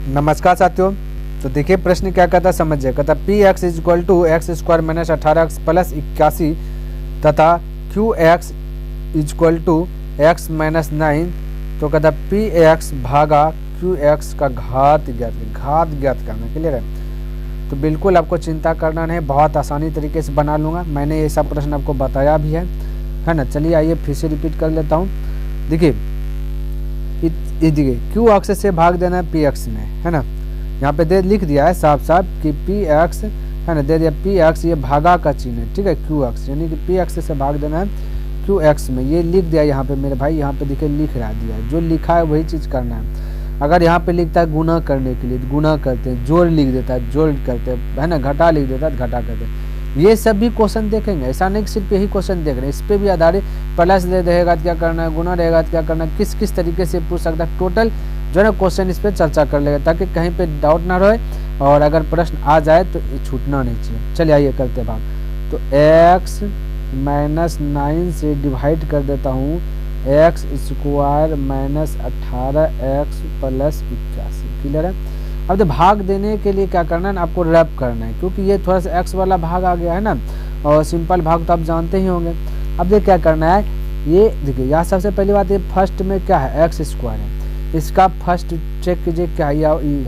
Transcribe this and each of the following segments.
नमस्कार साथियों। तो देखिए प्रश्न क्या कहता है, समझिए। कहता P x is equal to x square minus 18x plus 81 तथा Q x is equal to x minus 9। तो कहता पी एक्स भागा क्यू एक्स का घात ज्ञात करना। क्लियर है? तो बिल्कुल आपको चिंता करना नहीं, बहुत आसानी तरीके से बना लूँगा। मैंने ये सब प्रश्न आपको बताया भी है ना। चलिए आइए फिर से रिपीट कर लेता हूँ। देखिए क्यू एक्स से भाग देना है पी एक्स में, है ना। यहाँ पे लिख दिया है साफ साफ कि पी एक्स, है ना, दे दिया पी एक्स, ये भागा का चिन्ह है, ठीक है, क्यू एक्स, यानी कि पी एक्स से भाग देना है क्यू एक्स में। ये लिख दिया यहाँ पे मेरे भाई, यहाँ पे देखिए लिख रहा दिया है, जो लिखा है वही चीज़ करना है। अगर यहाँ पे लिखता है गुना करने के लिए तो गुना करते हैं, जोड़ लिख देता है जोड़ करते हैं, है ना, घटा लिख देता है घटा करते हैं। ये सब भी क्वेश्चन देखेंगे, ऐसा नहीं कि सिर्फ यही क्वेश्चन देख रहे हैं, इस पर भी आधारित प्लस दे रहेगा तो क्या करना है, गुना रहेगा तो क्या करना है, किस किस तरीके से पूछ सकता है, टोटल जो है ना क्वेश्चन इस पर चर्चा कर लेगा, ताकि कहीं पे डाउट ना रहे और अगर प्रश्न आ जाए तो ये छूटना नहीं चाहिए। चलिए आइए करते भाग। तो x माइनस 9 से डिवाइड कर देता हूँ x square minus 18x plus 81। Clear है? अब तो भाग देने के लिए क्या करना है ना, आपको रैप करना है, क्योंकि ये थोड़ा सा x वाला भाग आ गया है ना, और सिंपल भाग तो आप जानते ही होंगे। अब ये क्या करना है, ये देखिए यहाँ सबसे पहली बात, ये फर्स्ट में क्या है, एक्स स्क्वायर है, इसका फर्स्ट चेक कीजिए क्या है,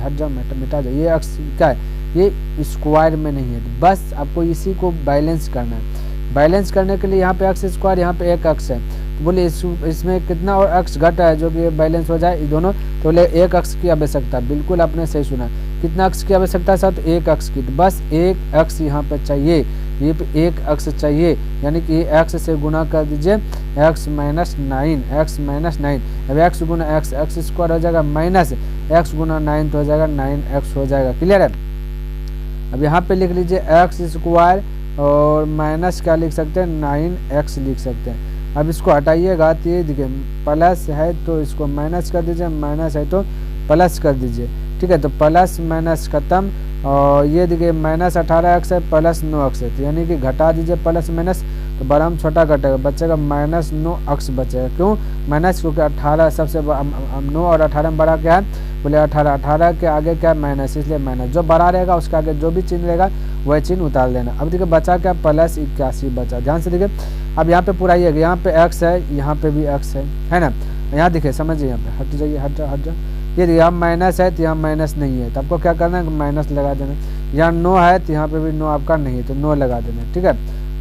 हट जाओ मिटा जाओ, ये एक्स क्या है, ये स्क्वायर में नहीं है, तो बस आपको इसी को बैलेंस करना है। बैलेंस करने के लिए यहाँ पे एक्स स्क्वायर, यहाँ पे एक एक्स है, तो बोले इसमें कितना और एक्स घटा है जो कि बैलेंस हो जाए दोनों, तो बोले एक एक्स की आवश्यकता। बिल्कुल आपने सही सुना, कितना एक्स की आवश्यकता है साथ, एक एक्स की, तो बस एक एक्स यहाँ पे चाहिए, ये पे एक एक्स चाहिए, यानी कि एक्स से गुना कर दीजिए एक्स माइनस 9, एक्स माइनस 9। अब एक्स गुना एक्स, एक्स स्क्वायर हो जाएगा माइनस एक्स गुना 9 तो हो जाएगा 9x हो जाएगा। क्लियर है? अब यहाँ पे लिख लीजिए एक्स स्क्वायर और माइनस क्या लिख सकते हैं, 9x लिख सकते हैं। अब इसको हटाइएगा तो ये देखिए प्लस है तो इसको माइनस कर दीजिए, माइनस है तो प्लस कर दीजिए, ठीक है। तो प्लस माइनस खत्म, और ये देखिए माइनस 18x है प्लस 9x है, तो यानी कि घटा दीजिए प्लस माइनस, तो बड़ा हम छोटा घटेगा, बचेगा माइनस 9x बचेगा। क्यों माइनस? क्योंकि 18 सबसे 9 और 18 में बड़ा क्या है, बोले 18, 18 के आगे क्या माइनस, इसलिए माइनस, जो बड़ा रहेगा उसके आगे जो भी चिन्ह रहेगा वही चिन्ह उतार देना। अब देखिए बचा क्या, प्लस 81 बचा। ध्यान से देखिए, अब यहाँ पे पूरा ये, यहाँ पे x है, यहाँ पे भी x है ना। यहाँ देखिए समझिए, यहाँ पे हट जाइए, हट जा। ये देखिए यहाँ माइनस है तो यहाँ माइनस नहीं है, तो आपको क्या करना है, माइनस लगा देना। यहाँ 9 है तो यहाँ पे भी 9 आपका नहीं है, तो 9 लगा देना, ठीक है।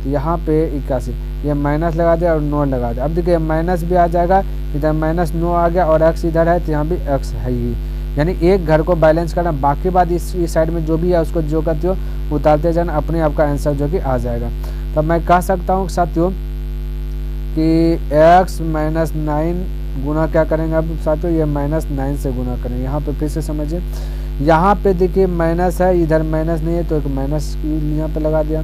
तो यहाँ पे 81, ये माइनस लगा दिया और 9 लगा दिया। अब देखिए माइनस भी आ जाएगा, इधर माइनस 9 आ गया और x इधर है तो यहाँ भी x है ही, यानी एक घर को बैलेंस करना। बाकी बात इस साइड में जो भी है उसको जो करते हो उतारते जाना, अपने आपका आंसर जो कि आ जाएगा। तब मैं कह सकता हूँ साथियों कि x माइनस 9 गुना क्या करेंगे अब साथियों, ये माइनस 9 से गुना करेंगे। यहाँ पे फिर से समझिए, यहाँ पे देखिए माइनस है, इधर माइनस नहीं है तो एक माइनस यहाँ पे लगा दिया।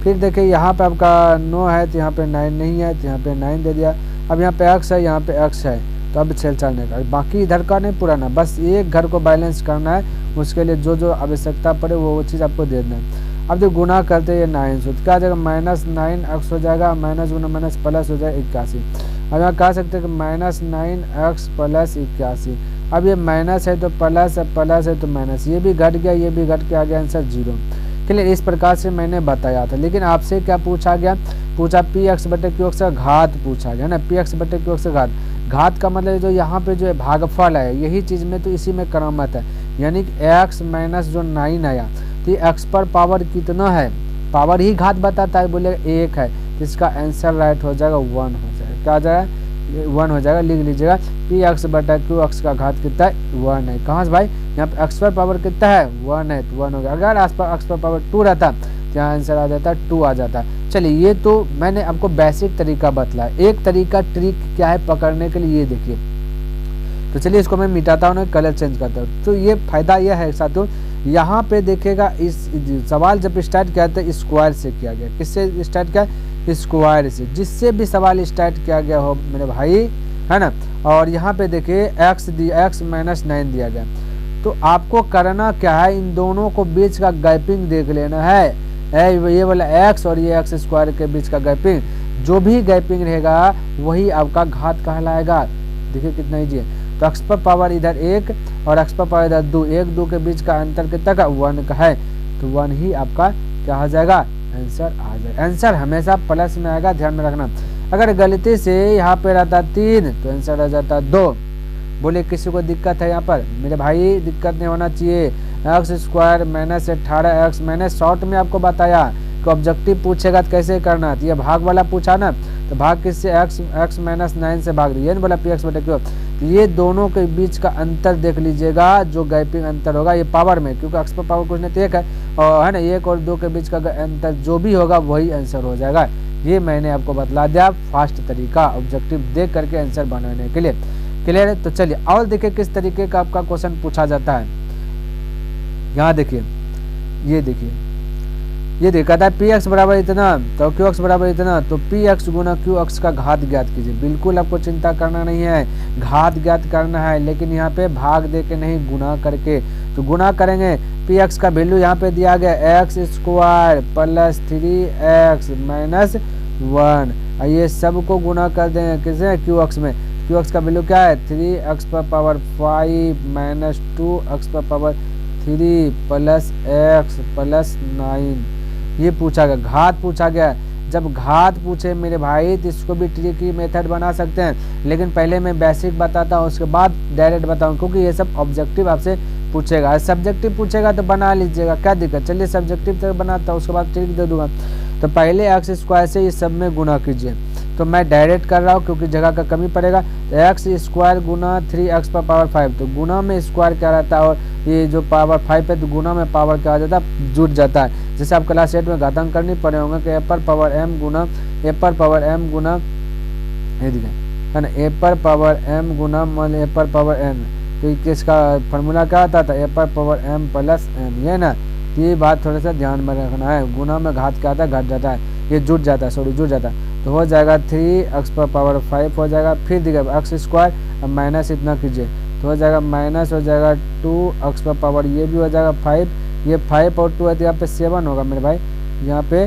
फिर देखिए यहाँ पे आपका 9 है तो यहाँ पे 9 नहीं है, तो यहाँ पे 9 दे दिया। अब यहाँ पे x है, यहाँ पे x है, तो अब छेड़छाड़ने का, बाकी इधर का नहीं पुराना, बस एक घर को बैलेंस करना है। उसके लिए जो जो आवश्यकता पड़े वो चीज़ आपको दे देना है। अब जो गुना करते हैं 9 से, तो क्या आ जाएगा, माइनस 9x हो जाएगा, माइनस गुना माइनस प्लस हो जाएगा 81। अब यहाँ कह सकते हैं कि माइनस 9x प्लस 81। अब ये माइनस है तो प्लस है, प्लस है तो माइनस, ये भी घट गया, ये भी घट के आ गया आंसर 0। क्लियर? इस प्रकार से मैंने बताया था। लेकिन आपसे क्या पूछा गया, पूछा पी एक्स बटे क्यू एक्स का घात पूछा गया ना, पी एक्स बटे क्यू एक्स का घात। घात का मतलब जो यहाँ पे जो है भागफल है, यही चीज़ में तो इसी में करामत है, यानी कि एक्स माइनस जो 9 आया, तो एक्स पर पावर कितना है, पावर ही घात बताता है, बोले 1 है, तो इसका आंसर राइट हो जाएगा 1 हो जाएगा। क्या आ जाएगा, 1 हो जाएगा। लिख लीजिएगा पी एक्स बटा क्यू एक्स का घात कितना है, 1 है। कहाँ से भाई, यहाँ पे एक्स पर पावर कितना है, 1 है, तो 1 हो गया। अगर आस पर एक्स पर पावर 2 रहता तो यहाँ आंसर आ जाता 2 आ जाता। चलिए ये तो मैंने आपको बेसिक तरीका बतलाया, एक तरीका ट्रिक क्या है पकड़ने के लिए, ये देखिए। तो चलिए इसको मैं मिटाता हूँ, कलर चेंज करता हूँ। तो ये फायदा यह है साथियों, यहाँ पे देखिएगा इस सवाल जब स्टार्ट किया था स्क्वायर से किया गया, किससे स्टार्ट किया, स्क्वायर से, जिससे भी सवाल स्टार्ट किया गया हो मेरे भाई, है ना। और यहाँ पे देखिए x माइनस 9 दिया गया, तो आपको करना क्या है, इन दोनों को बीच का गैपिंग देख लेना है, ये वाला x और ये x स्क्वायर के बीच का गैपिंग, जो भी गैपिंग रहेगा वही आपका घात कहलाएगा। देखिए कितना ईजी है। तो x पर पावर इधर 1 और x पर पावर इधर 2, 1 2 के बीच का अंतर कितना का 1 का है, तो 1 ही आपका क्या हो जाएगा, आंसर आ जाएगा। आंसर हमेशा प्लस में आएगा, ध्यान में रखना। अगर गलती से यहाँ पे रहता 3 तो आंसर आ जाता 2। बोले किसी को दिक्कत है यहाँ पर, मेरे भाई दिक्कत नहीं होना चाहिए। एक्स स्क्वायर माइनस 18x मैंने शॉर्ट में आपको बताया कि ऑब्जेक्टिव पूछेगा तो कैसे करना, तो ये भाग वाला पूछा ना, तो भाग किससे, x माइनस 9 से भाग दिया, बोला px बटे क्यू। तो ये दोनों के बीच का अंतर देख लीजिएगा, जो गैपिंग अंतर होगा ये पावर में, क्योंकि x पर पावर कुछ नहीं तो 1 है, और है ना 1 और 2 के बीच का अंतर जो भी होगा वही आंसर हो जाएगा। ये मैंने आपको बतला दिया फास्ट तरीका ऑब्जेक्टिव देख करके आंसर बनाने के लिए। क्लियर है? तो चलिए और देखिए किस तरीके का आपका क्वेश्चन पूछा जाता है। यहाँ देखिए, ये देखिए कहता है px बराबर इतना तो qx बराबर इतना, तो px गुना qx का घात ज्ञात कीजिए। बिल्कुल आपको चिंता करना नहीं है, घात ज्ञात करना है, लेकिन यहाँ पे भाग दे के नहीं, गुना करके। तो गुना करेंगे, px का वैल्यू यहाँ पे दिया गया x square plus 3x minus 1, ये सबको गुना कर देंगे किसे, qx में। qx का वैल्यू क्या है, 3x पर पावर 5 माइनस 2x पर पावर 3 प्लस x प्लस 9, ये पूछा गया, घात पूछा गया। जब घात पूछे मेरे भाई तो इसको भी ट्रिकी मेथड बना सकते हैं, लेकिन पहले मैं बेसिक बताता हूँ, उसके बाद डायरेक्ट बताऊँ, क्योंकि ये सब ऑब्जेक्टिव आपसे पूछेगा। सब्जेक्टिव पूछेगा तो बना लीजिएगा, क्या दिक्कत। चलिए सब्जेक्टिव तक बनाता हूँ, उसके बाद ट्रिक दे दूंगा। तो पहले एक्स स्क्वायर से ये सब में गुना कीजिए, तो मैं डायरेक्ट कर रहा हूँ क्योंकि जगह का कमी पड़ेगा। तो एक्स स्क्वायर गुना 3x पर पावर 5, तो गुना में स्क्वायर क्या रहता है, और ये जो पावर 5 है तो गुना में पावर क्या आ जाता है, जुड़ जाता है। जैसे आप क्लास 8 में घातांक करनी पड़े होंगे कि ए पर पावर m गुना ए पर पावर m गुना, ये दिखे है ना, ए पर पावर m गुना मान ए पर पावर n, तो इसका फॉर्मूला क्या आता था, ए पर पावर m प्लस n, ये ना। तो ये बात थोड़ा सा ध्यान में रखना है, गुना में घात क्या आता है, घट जाता है, ये जुड़ जाता है, सॉरी जुड़ जाता है। तो हो जाएगा 3x पर पावर 5 हो जाएगा, फिर दिखेगा x स्क्वायर, अब माइनस इतना कीजिए तो हो जाएगा माइनस हो जाएगा 2x पर पावर, ये भी हो जाएगा 5, ये 5 और 2 है तो यहाँ पे 7 होगा मेरे भाई, यहाँ पे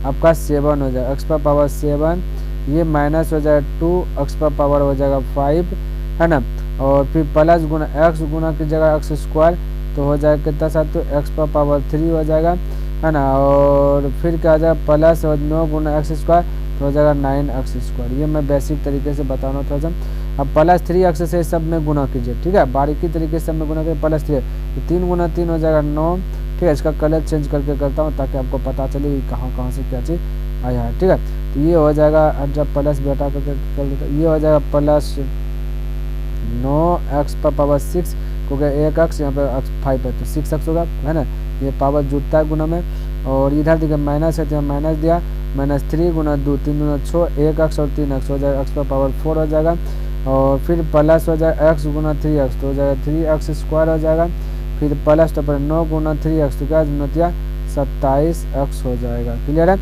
आपका 7 हो जाएगा, x पर पावर 7, ये माइनस हो जाएगा 2x पर पावर हो जाएगा 5, है ना, और फिर प्लस गुना x गुना की जगह x स्क्वायर, तो हो जाएगा कितना साथ, तो x पर पावर 3 हो जाएगा, है ना, और फिर क्या हो जाएगा प्लस और 9 गुना x स्क्वायर, तो हो जाएगा 9x स्क्वायर। ये मैं बेसिक तरीके से बता रहा हूँ थोड़ा सा। अब प्लस 3x से सब में गुना कीजिए, ठीक है, बारीकी तरीके से सब में गुना कीजिए, प्लस 3, तो 3 गुना 3 हो जाएगा 9, ठीक है। इसका कलर चेंज करके करता हूँ ताकि आपको पता चले कहाँ से क्या चीज़ आया है, ठीक है। तो ये हो जाएगा, जब प्लस बेटा करके कर देता, ये हो जाएगा प्लस 9x पर पावर 6, क्योंकि 1x यहाँ पे 5 है तो 6x होगा, है ना, ये पावर जुड़ता है गुना में। और इधर देखिए माइनस है तो माइनस दिया, माइनस 3 गुना 2 3 गुना 6, 1x और 3x हो जाएगा, x पर पावर 4 हो जाएगा, और फिर प्लस हो जाएगा x गुना 3x, तो हो जाएगा 3x स्क्वायर हो जाएगा, फिर प्लस तो पर 9 गुना 3x, तो क्या नतिया 27x हो जाएगा। क्लियर है?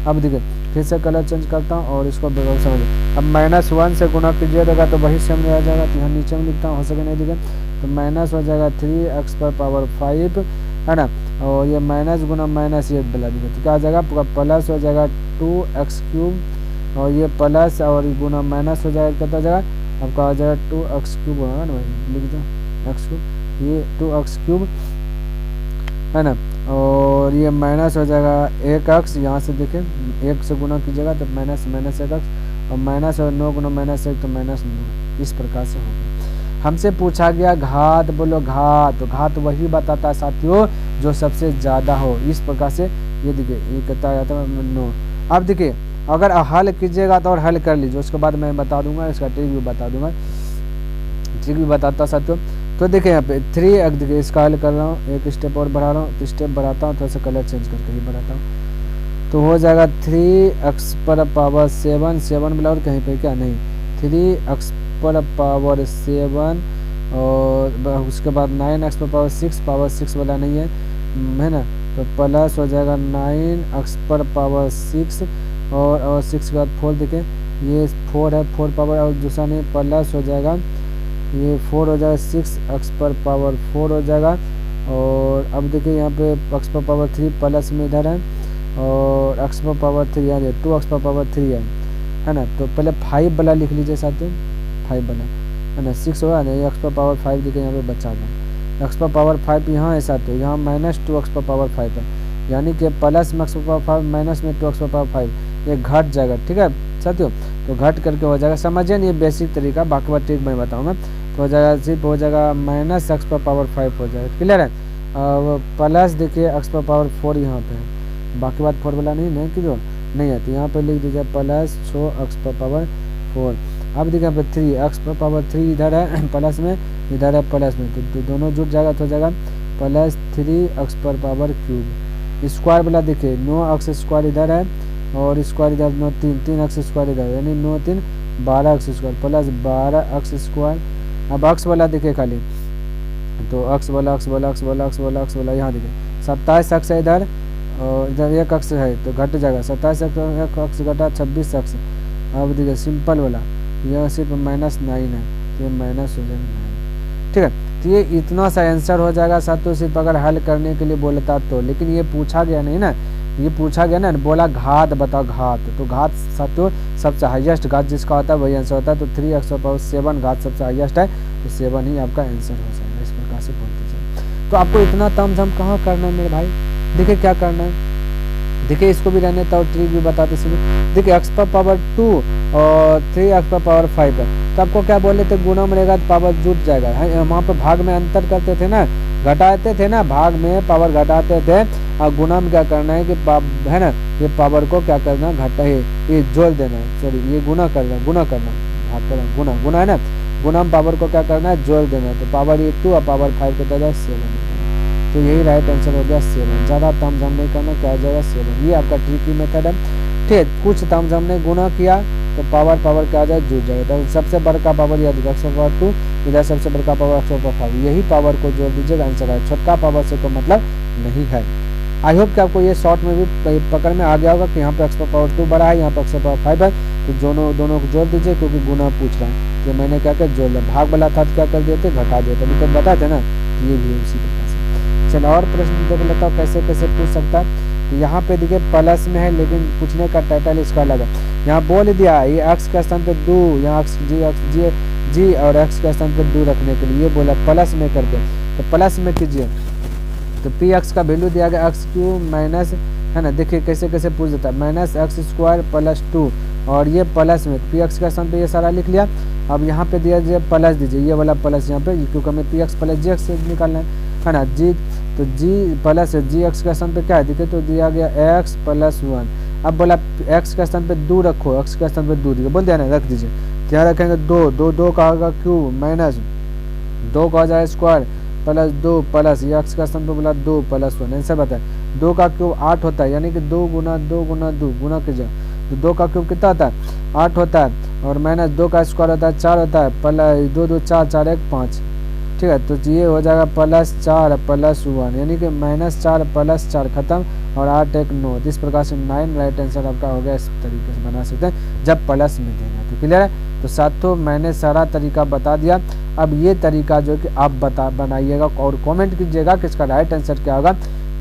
अब देखिए फिर से कलर चेंज करता हूँ और इसको समझिए। अब -1 से गुना कीजिएगा तो वही सेम आ जाएगा, तो यहाँ नीचे में लिखता हूँ, हो सके नहीं दिखे, तो माइनस हो जाएगा 3x पर पावर 5, है ना, और ये माइनस गुना माइनस ये बना देंगे तो क्या आ जाएगा, पूरा प्लस हो जाएगा 2x क्यूब, और ये प्लस और गुना माइनस हो जाएगा, कितना हो जाएगा आपका आ जाएगा 2x क्यूब होगा ना भाई, लिख दो x क्यूब, ये 2x क्यूब, है ना, और ये माइनस हो जाएगा 1x, यहाँ से देखें 1 से गुना कीजिएगा तो माइनस माइनस 1x, और माइनस और 9 गुना माइनस 1 तो माइनस 9, इस प्रकार से होगा। हमसे पूछा गया घात, बोलो घात, तो घात वही बताता है साथियों जो सबसे ज़्यादा हो, इस प्रकार से ये देखिए ये कितना आता है 9। अब देखिए अगर हल कीजिएगा तो और हल कर लीजिए, उसके बाद मैं बता दूंगा, इसका ट्रिक भी बता दूंगा, ट्रिक भी बताता साथियों। तो देखिए यहाँ पे 3x, देखिए इसका हल कर रहा हूँ, एक स्टेप और बढ़ा रहा हूँ, तो स्टेप बढ़ाता हूँ, थोड़ा सा कलर चेंज करके ही बढ़ाता हूँ, तो हो जाएगा 3x पर पावर 7, 7 मिला और कहीं पे क्या नहीं, 3x पर पावर 7, और उसके बाद 9x पर पावर 6 वाला नहीं है ना, तो प्लस हो जाएगा 9x पर पावर 6, और 6 के बाद 4, देखें ये 4 है, 4 पावर, और दूसरा नहीं प्लस हो जाएगा, ये 4 हो जाएगा 6x पर पावर 4 हो जाएगा, और अब देखिए यहाँ पे x पर पावर 3 प्लस में इधर है, और x पर पावर 3 है, 2x पर पावर 3 है ना। तो पहले 5 वाला लिख लीजिए साथियों, 5 वाला, है ना 6 होगा ना, ये एक्स पर पावर 5 दिखे यहाँ पे बचा गया, एक्स पर पावर 5 यहाँ है साथ, तो यहाँ माइनस 2 एक्स पर पावर 5 है, यानी कि प्लस में एक्स पर पावर 5 माइनस में 2 एक्स पर पावर 5 ये घट जाएगा। ठीक है साथियों, तो घट करके हो जाएगा, समझिए ये बेसिक तरीका, बाकी बात ठीक मैं बताऊँ मैं, तो हो जाएगा सिर्फ हो जाएगा माइनस एक्स पर पावर 5 हो जाएगा। क्लियर है, प्लस देखिए एक्स पर पावर 4 यहाँ पे है, बाकी बात फॉर्मूला नहीं है कि जो नहीं आती, यहाँ पे लिख दीजिए प्लस 6 एक्स पर पावर 4। अब देखिए यहाँ पे 3 एक्स पर पावर 3 इधर है प्लस में, इधर है प्लस में, तो दोनों जुट जाएगा तो हो जाएगा प्लस 3 एक्स पर पावर क्यूब। स्क्वायर वाला देखिए 9 एक्स स्क्वायर इधर है और स्क्वायर इधर 9 3 एक्स स्क्वायर इधर, यानी 9 3 12 x square plus 12 x square. अब एक्स वाला देखिए खाली, तो एक्स वाला एक्स वाला एक्स वाला एक्स वाला एक्स वाला यहाँ देखिए 27 एक्स है इधर और इधर 1 एक्स है तो घट जाएगा, 27 एक्स घटा 26 एक्स। अब देखिए सिंपल वाला यह सिर्फ -9 है, तो ये माइनस हो जाएगा 9। ठीक है, तो ये इतना सा आंसर हो जाएगा साथियों, सिर्फ अगर हल करने के लिए बोलता तो, लेकिन ये पूछा गया नहीं ना, ये पूछा गया ना, बोला घात बताओ घात, तो घात साथियों सबसे हाईएस्ट घात जिसका होता है वही आंसर होता है, तो 3 एक्स पावर 7 घात सबसे हाईएस्ट है, तो 7 ही आपका आंसर हो जाएगा। इस प्रकार से बोल दीजिए। तो आपको इतना तामझाम कहाँ करना है मेरे भाई, देखिए क्या करना है, देखिए इसको भी रहने था और ट्रिक भी बताते चलिए। देखिए एक्स पर पावर 2 और 3 एक्स पर पावर 5 है, तो आपको क्या बोले थे गुणा में रहेगा तो पावर जुट जाएगा, वहाँ पर भाग में अंतर करते थे ना, घटाते थे ना, भाग में पावर घटाते थे और गुणा में क्या करना है कि है ना, ये पावर को क्या करना घटा है, ये जोड़ देना है, सॉरी ये गुणा करना, गुणा करना भाग करना, गुणा गुणा है ना, गुणा में पावर को क्या करना है जोड़ देना है, तो पावर ये 2 और पावर 5 को देगा 7, तो यही राइट आंसर हो गया 7। ज़्यादा तामझाम नहीं करना, क्या हो जाएगा 7, ये आपका ट्रिकी मेथड है। ठीक, कुछ तामझाम ने गुणा किया तो पावर क्या आ जाए जुड़ जाएगा, तो सबसे बड़का पावर याद रखिए एक्स पावर 2, इधर सबसे बड़का पावर एक्स पावर 5, यही पावर को जोड़ दीजिएगा आंसर है, छोटका पावर से कोई मतलब नहीं है। आई होप कि आपको ये शॉर्ट में भी पकड़ में आ गया होगा कि यहाँ पे एक्स पावर 2 बड़ा है, यहाँ पे एक्स पावर 5 है, तो दोनों को जोड़ दीजिए, क्योंकि गुना पूछ रहा है, तो मैंने क्या कर जोड़ लिया, भाग वाला था तो क्या कर दिए थे घटा दिए थे, तो बताते ना, ये भी उसी प्रकार से। चलो और प्रश्न देख लेता हूँ कैसे कैसे पूछ सकता है। तो यहाँ पे देखिए प्लस में है, लेकिन पूछने का टाइटल इसका अलग है, यहाँ बोल दिया ये एक्स के स्थान पे 2, यहाँ जी और एक्स के स्थान पे 2 रखने के लिए ये बोला प्लस में कर दे, तो प्लस में कीजिए, तो पी एक्स का वैल्यू दिया गया एक्स क्यू माइनस, है ना, देखिए कैसे कैसे पूछ देता है, माइनस एक्स स्क्वायर प्लस 2 और ये प्लस में पी एक्स का स्थान पे ये सारा लिख लिया। अब यहाँ पे दिया जाए प्लस दीजिए, ये वाला प्लस यहाँ पे, क्योंकि हमें पी एक्स प्लस जी एक्स निकालना है ना, जी तो जी प्लस जी एक्स के स्थान पे क्या है देखिए, तो दिया गया एक्स प्लस 1। अब बोला एक्स के स्थान पे 2 रखो, एक्स के स्थान पे 2 दिया, बोल दिया ना रख दीजिए, क्या रखेंगे 2 का होगा क्यूब माइनस 2 का हो जाए स्क्वायर प्लस 2 प्लस ये एक्स का स्थान पे बोला 2 प्लस 1, ऐसा बताए 2 का क्यूब 8 होता है, यानी कि 2 गुना 2 गुना 2 गुना कीजिए, तो 2 का क्यूब कितना होता है 8 होता है, और माइनस 2 का स्क्वायर होता है 4 होता है, प्लस 2 2 4 4 1 5। ठीक है, तो ये हो जाएगा प्लस 4 प्लस 1, यानी कि -4 प्लस 4 खत्म और 8 1 9, इस प्रकार से 9 राइट आंसर आपका हो गया। इस तरीके से बना सकते हैं जब प्लस में देना है, तो क्लियर है। तो साथियों मैंने सारा तरीका बता दिया, अब ये तरीका जो कि आप बनाइएगा और कमेंट कीजिएगा कि इसका राइट आंसर क्या होगा,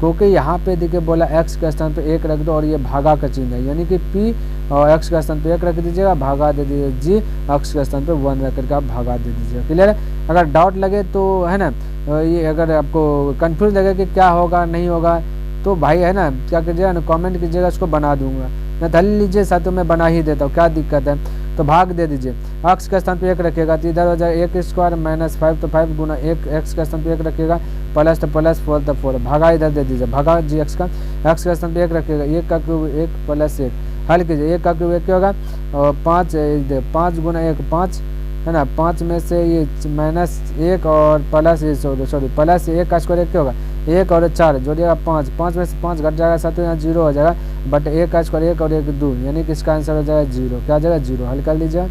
क्योंकि यहाँ पे देखिए बोला एक्स के स्थान पे 1 रख दो और ये भागा का चिन्ह है, यानी कि पी और एक्स के स्थान पे 1 रख दीजिएगा, भागा दे दीजिए जी, एक्स के स्थान पे 1 रख करके आप भागा दे दीजिएगा। क्लियर है, अगर डाउट लगे तो है ना, ये अगर आपको कंफ्यूज लगे कि क्या होगा नहीं होगा, तो भाई है ना क्या कीजिएगा ना कमेंट कीजिएगा, इसको बना दूंगा, मैं धल लीजिए साथियों मैं बना ही देता हूँ, क्या दिक्कत है। तो भाग दे दीजिए, एक्स के स्थान पे 1 रखेगा तो इधर हो जाए 1 स्क्वायर माइनस 5, तो 5 गुना 1, एक्स के स्थान पे 1 रखेगा प्लस तो प्लस 4 तो 4, भागा इधर दे दीजिए, भागा जी एक्स के स्थान पे 1 रखेगा, 1 का क्यूब 1 प्लस 1, हल कीजिए 1 का क्यूब 1 होगा और 5 गुना 1 5 है ना, 5 में से ये -1 और प्लस सॉरी प्लस 1 का स्क्वायर 1 होगा 1 और 4 जोड़िएगा 5, 5 में से 5 घट जाएगा साथ, यहाँ 0 हो जाएगा, बट 1 का स्क्वायर 1 और 1 2, यानी कि इसका आंसर हो जाएगा 0, क्या हो जाएगा 0, हल कर लीजिए।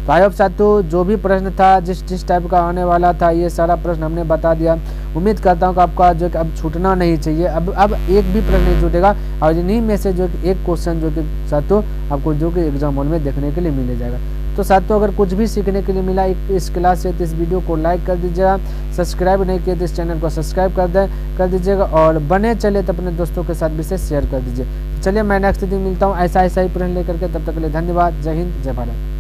तो आई होप साथियों जो भी प्रश्न था जिस टाइप का आने वाला था ये सारा प्रश्न हमने बता दिया, उम्मीद करता हूँ कि आपका जो कि अब छूटना नहीं चाहिए, अब एक भी प्रश्न नहीं छूटेगा, और इन्हीं में से जो कि एक क्वेश्चन जो कि साथियों आपको जो कि एग्जाम हॉल में देखने के लिए मिल जाएगा। तो साथियों अगर कुछ भी सीखने के लिए मिला इस क्लास से तो इस वीडियो को लाइक कर दीजिएगा, सब्सक्राइब नहीं किए तो इस चैनल को सब्सक्राइब कर दीजिएगा, और बने चले तो अपने दोस्तों के साथ भी शेयर कर दीजिए। चलिए मैं नेक्स्ट दिन मिलता हूँ ऐसा ही प्रश्न लेकर के, तब तक के लिए धन्यवाद, जय हिंद जय भारत।